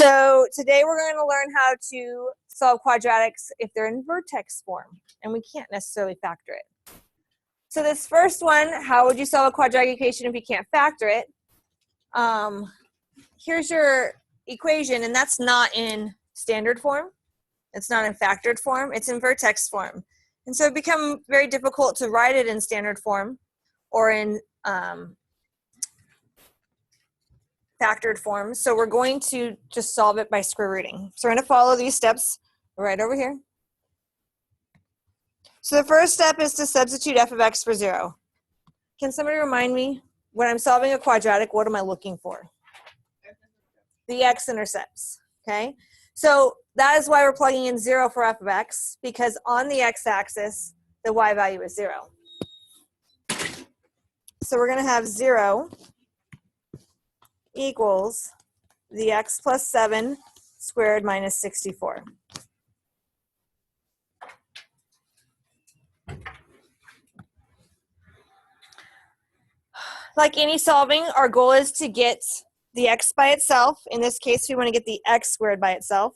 So today we're going to learn how to solve quadratics if they're in vertex form, and we can't necessarily factor it. So this first one, how would you solve a quadratic equation if you can't factor it? Here's your equation, and that's not in standard form. It's not in factored form. It's in vertex form. And so it becomes very difficult to write it in standard form or in factored form. So we're going to just solve it by square rooting. So we're going to follow these steps right over here. So the first step is to substitute f of x for 0. Can somebody remind me, when I'm solving a quadratic, what am I looking for? The x-intercepts, okay? So that is why we're plugging in 0 for f of x, because on the x-axis, the y value is 0. So we're going to have 0 equals the x plus 7 squared minus 64. Like any solving, our goal is to get the x by itself. In this case, we want to get the x squared by itself.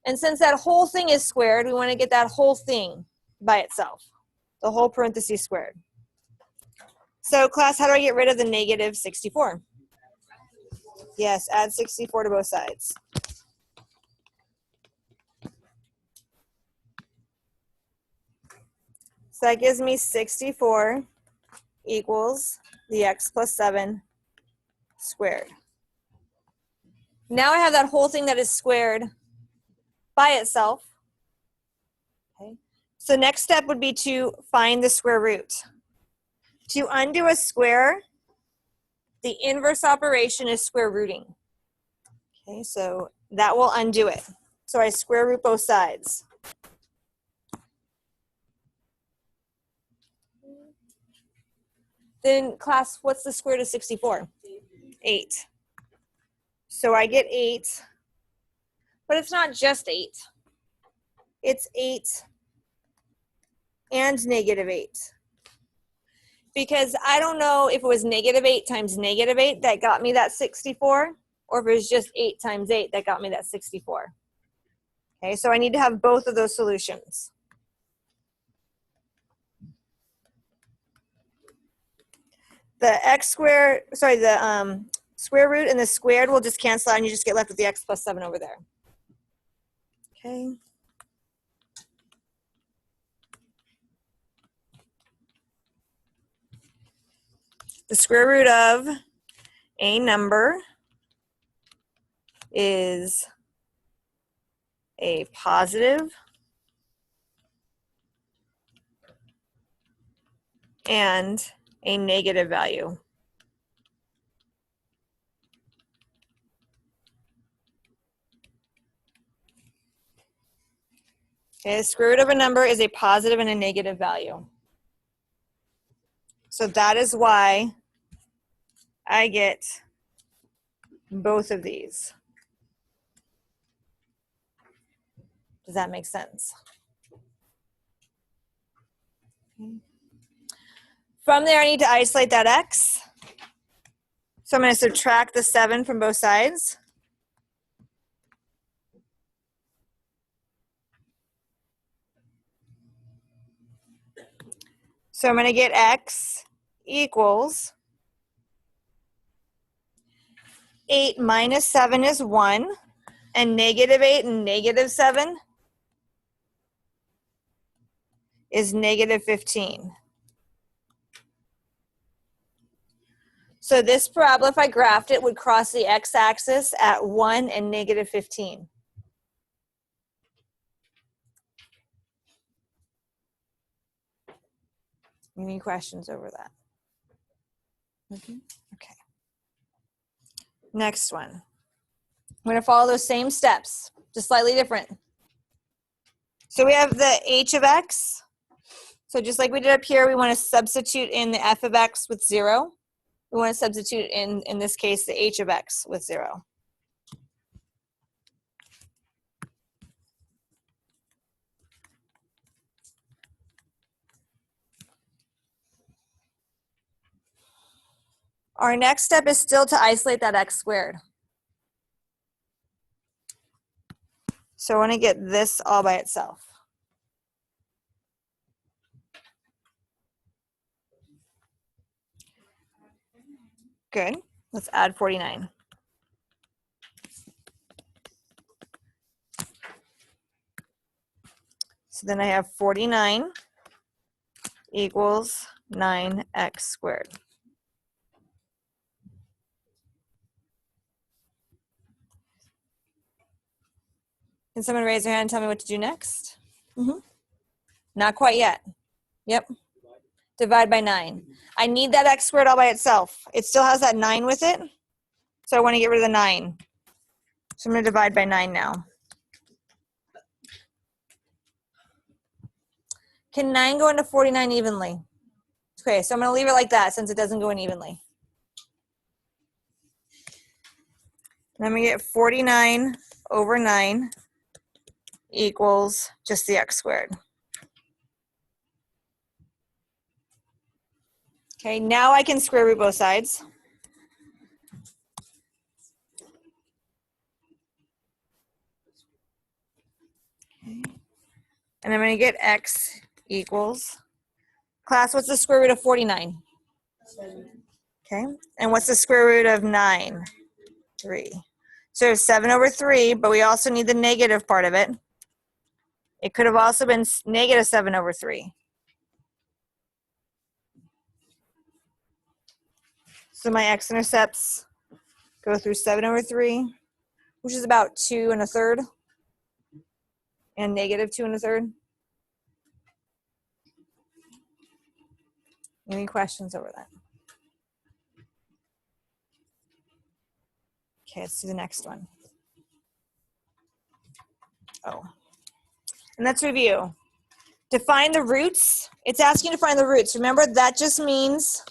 And since that whole thing is squared, we want to get that whole thing by itself, the whole parenthesis squared. So class, how do I get rid of the negative 64? Yes, add 64 to both sides. So that gives me 64 equals the x plus 7 squared. Now I have that whole thing that is squared by itself. Okay. So next step would be to find the square root. To undo a square, the inverse operation is square rooting. Okay, so that will undo it. So I square root both sides. Then class, what's the square root of 64? 8. So I get 8, but it's not just 8. It's 8 and negative 8. Because I don't know if it was negative 8 times negative 8 that got me that 64, or if it was just 8 times 8 that got me that 64. Okay, so I need to have both of those solutions. The x squared, sorry, the square root and the squared will just cancel out, and you just get left with the x plus 7 over there. Okay. The square root of a number is a positive and a negative value. Okay, the square root of a number is a positive and a negative value. So that is why I get both of these. Does that make sense? From there, I need to isolate that x. So I'm going to subtract the 7 from both sides. So I'm going to get x equals 8 minus 7 is 1, and negative 8 and negative 7 is negative 15. So this parabola, if I graphed it, would cross the x-axis at 1 and negative 15. Any questions over that? Okay. Next one. I'm going to follow those same steps, just slightly different. So we have the h of x. So just like we did up here, we want to substitute in the f of x with 0. We want to substitute in this case, the h of x with 0. Our next step is still to isolate that x squared. So I want to get this all by itself. Good. Let's add 49. So then I have 49 equals 9x squared. Can someone raise their hand and tell me what to do next? Not quite yet. Yep. Divide by 9. I need that x squared all by itself. It still has that 9 with it. So I want to get rid of the 9. So I'm going to divide by 9 now. Can 9 go into 49 evenly? Okay, so I'm going to leave it like that since it doesn't go in evenly. And I'm going to get 49 over 9 equals just the x squared. Okay, now I can square root both sides. Okay. And I'm going to get x equals, class, what's the square root of 49? 7. Okay, and what's the square root of 9? 3. So 7 over 3, but we also need the negative part of it. It could have also been negative 7 over 3. So my x-intercepts go through 7 over 3, which is about 2 1/3, and negative 2 1/3. Any questions over that? Okay, let's do the next one. Oh, and let's review. To find the roots, it's asking to find the roots. Remember, that just means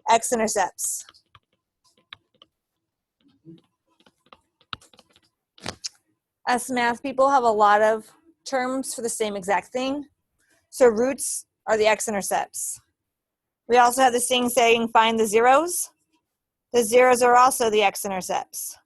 x-intercepts. Us math people have a lot of terms for the same exact thing. So roots are the x-intercepts. We also have this thing saying find the zeros. The zeros are also the x-intercepts.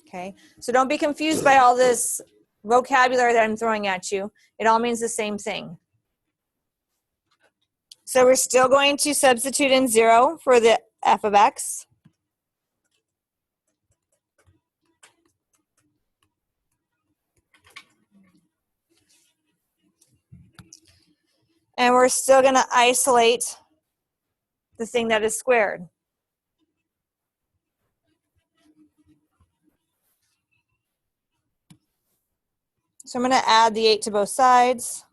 Okay, so don't be confused by all this vocabulary that I'm throwing at you. It all means the same thing. So we're still going to substitute in 0 for the f of x. And we're still going to isolate the thing that is squared. So I'm going to add the 8 to both sides.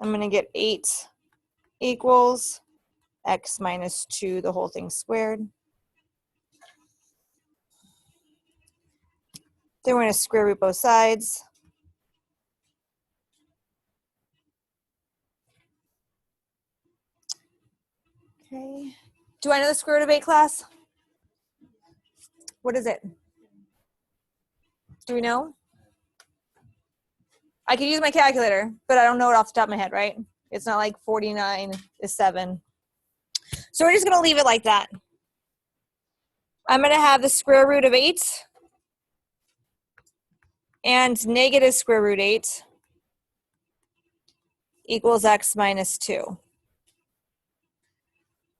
I'm going to get 8 equals x minus 2, the whole thing squared. Then we're going to square root both sides. Okay. Do I know the square root of 8, class? What is it? Do we know? I could use my calculator, but I don't know it off the top of my head, right? It's not like 49 is 7. So we're just going to leave it like that. I'm going to have the square root of 8 and negative square root 8 equals x minus 2.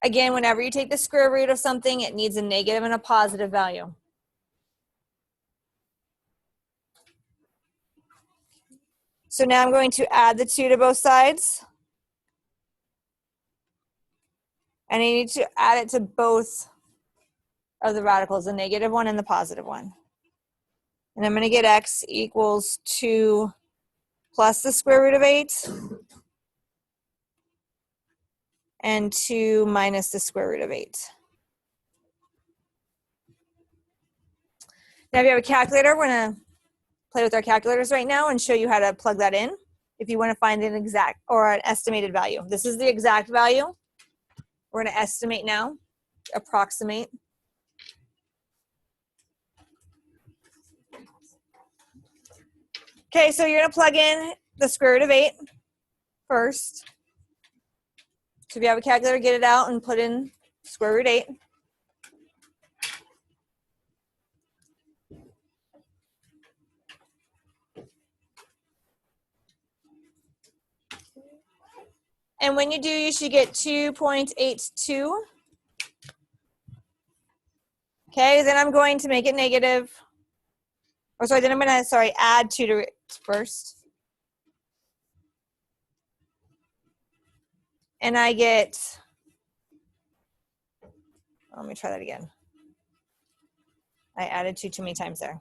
Again, whenever you take the square root of something, it needs a negative and a positive value. So now I'm going to add the 2 to both sides. And I need to add it to both of the radicals, the negative one and the positive one. And I'm going to get x equals 2 plus the square root of 8 and 2 minus the square root of 8. Now if you have a calculator, we're going to play with our calculators right now and show you how to plug that in if you want to find an exact or an estimated value. This is the exact value. We're going to estimate now, approximate. Okay, so you're going to plug in the square root of 8 first. So if you have a calculator, get it out and put in square root 8. And when you do, you should get 2.82. Okay, then I'm going to make it negative. Or sorry, then I'm going to, add 2 to it first. And I get, let me try that again. I added 2 too many times there.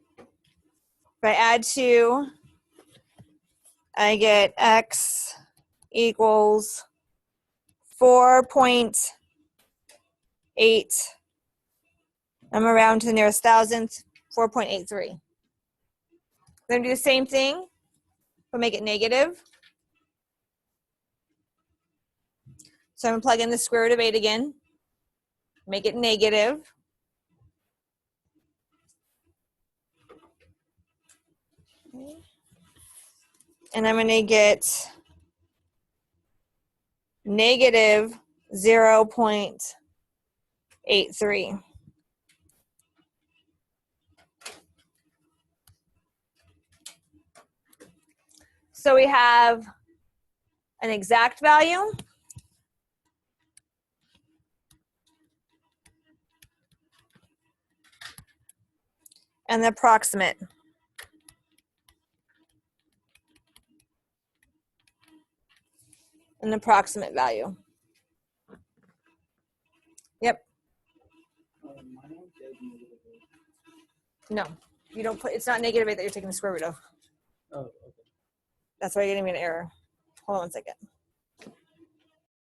If I add 2, I get x equals 4.8. I'm around to the nearest thousandth, 4.83. Then do the same thing, but make it negative. So I'm going to plug in the square root of 8 again. Make it negative. And I'm going to get negative 0.83. So we have an exact value and the approximate. An approximate value. Yep. No, you don't put, it's not negative 8 that you're taking the square root of. Oh, okay. That's why you're getting me an error. Hold on one second.